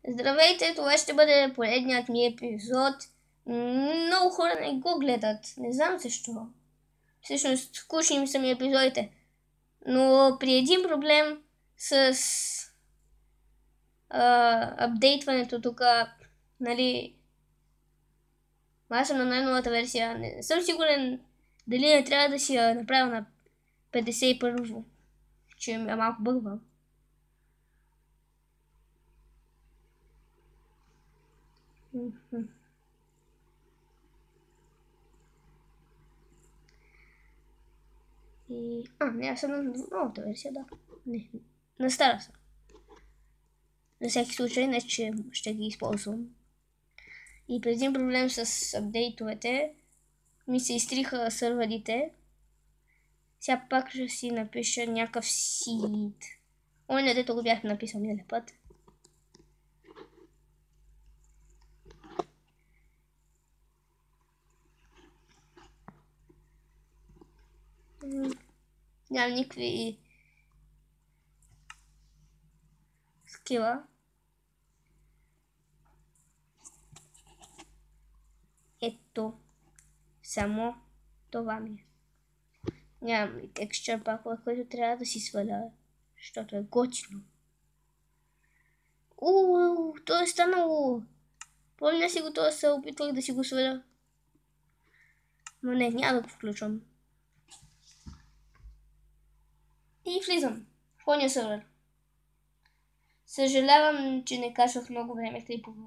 Здравейте, това ще бъде поредният ми епизод. Много хора не го гледат, не знам защо. Всъщност, скучни ми са ми епизодите. Но при един проблем с апдейтването тук, нали, аз съм на най-новата версия. Не съм сигурен дали не трябва да си я направя на 51-во, че ми малко бъгва. И... не, аз съм на новата версия, да. Не, на стара съм. На всеки случай, не че ще ги използвам. И преди един проблем с апдейтовете, ми се изтриха сървърите. Сега пак ще си напиша някакъв сид. Не, дето го бях написал миналия път. Нямам никакви скила. Ето, само това ми е. Нямам и текстчър пакове, който трябва да си сваля, защото е готино. То е станало. Помня си го, това се опитвах да си го сваля. Но не, няма да го включвам. И влизам в коня сървър. Съжалявам, че не качвах много време клипове.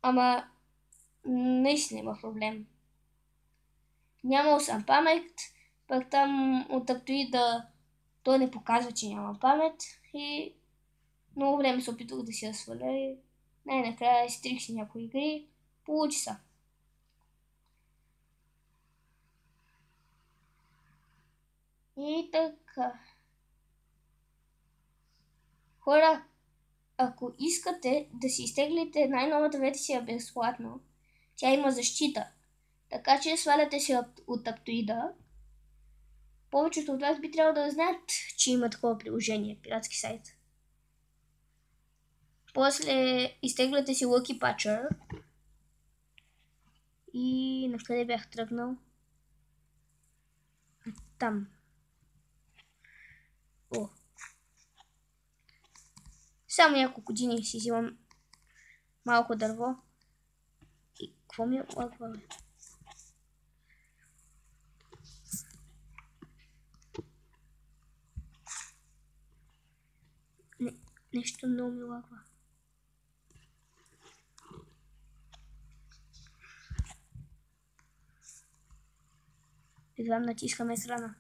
Ама наистина има проблем. Нямал съм памет, пък там от аптоида той не показва, че няма памет и много време се опитвах да си я сваля и най-накрая изтрих си някои игри, получи са. И така. Хора, ако искате да си изтеглите най-новата версия безплатно, тя има защита. Така че сваляте си от аптоида. Повечето от вас би трябвало да знаят, че има такова приложение, пиратски сайт. После изтегляте си Lucky Patcher. И на къде бях тръгнал? Там. Само няколко години си взимам малко дърво. И какво ми е лагва? Нещо много ми лагва. Едва натискаме екрана.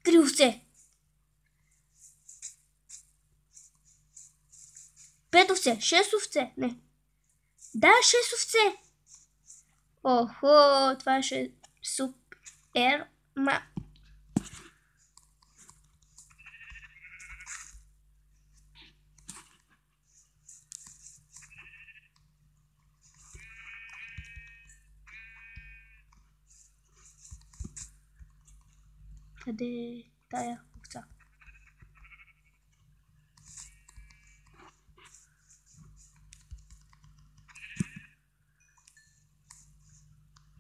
Три овце. 5 овце, 6 овце, не. Да, 6 овце. Охо, това ще е супер. Къде е тая овца?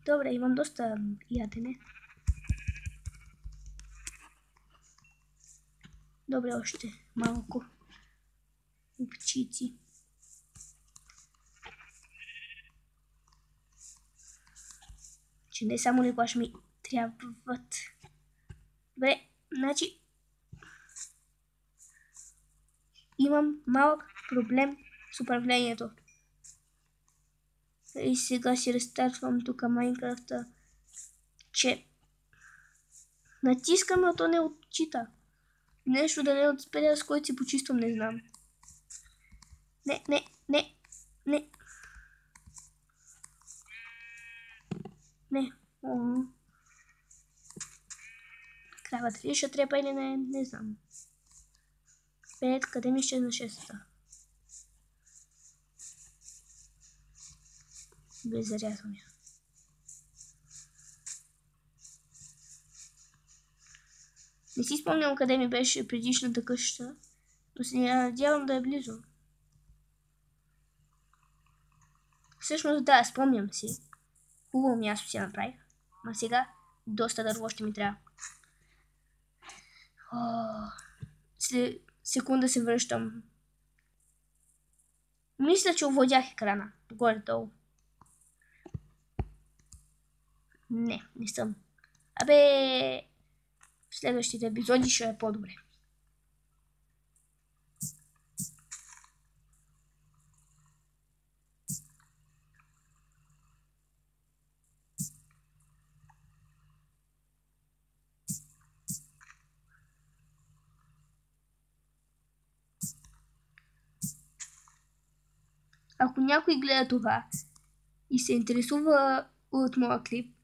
Добре, имам доста ядене. Добре, още малко овчици. Че не само легла ще ми трябват. Добре, значи имам малък проблем с управлението. И сега си рестартвам тук Майнкрафта, че натискам, но то не отчита. Нещо да не отспеля, с който си почиствам, не знам. Не. Кравата ли ще трепа или не знам. 5, къде ми изчезна 6-та? Безрязано. Не си спомням къде ми беше предишната къща, но се надявам да е близо. Всъщност да, спомням си. Хубаво място си направих. Ма сега доста дърво ще ми трябва. След секунда се връщам. Мисля, че овладях екрана. Горе-долу. Не съм. Абе, в следващите епизоди ще е по-добре. Ако някой гледа това и се интересува от моя клип,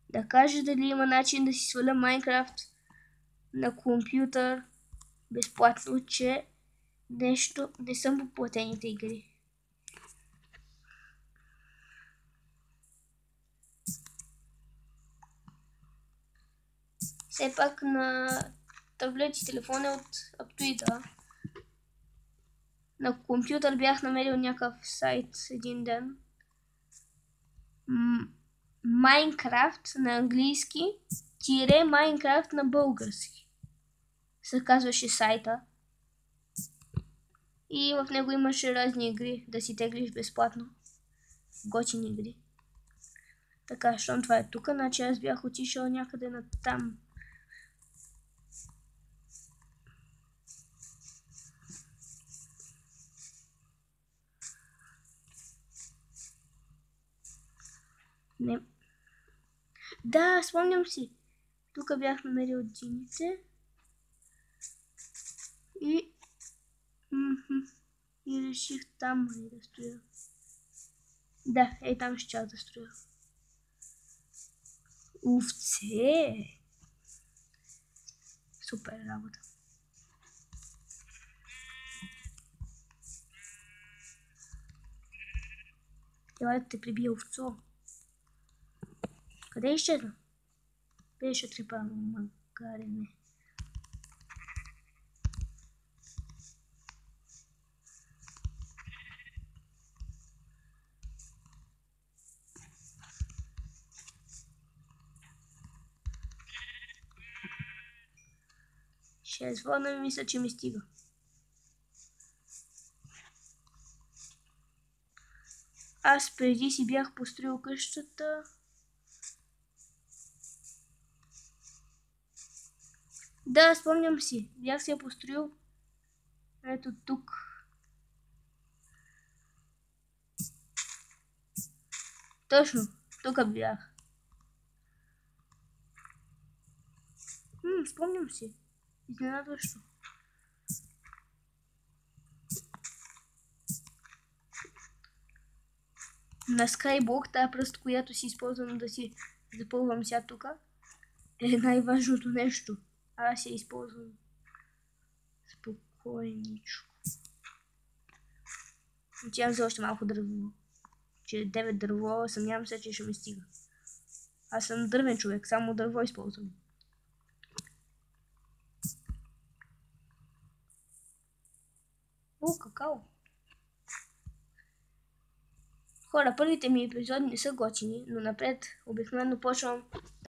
да каже дали има начин да си сваля Майнкрафт на компютър безплатно, че нещо не съм по платените игри. Все пак на таблет и телефон е от Aptuita. На компютър бях намерил някакъв сайт един ден. Майнкрафт на английски тире Майнкрафт на български се казваше сайта. И в него имаше разни игри да си теглиш безплатно. Готини игри. Така, щом това е тук, значи аз бях отишъл някъде на там. Не. Да, спомням си. Тук бях намерил джините. И реших там да строя. Да, там ще да строя. Овце! Супер работа. Трябва да те прибия овцо. Къде изчезна? Беше трепано, макар и не. Ще звъна и мисля, че ми стига. Аз преди си бях построил къщата. Да, спомням си. Бях си я построил. Ето тук. Точно. Тук бях. Спомням си. Изненадващо. На Skyblock, тази пръст, която си използвам да си запълвам сега тук, е най-важното нещо. Аз я използвам спокойничко. Отивам за още малко дърво. Че 9 дърво, съмнявам се, че ще ми стига. Аз съм дървен човек, само дърво използвам. О, какао! Хора, първите ми епизоди не са готини, но напред обикновено почвам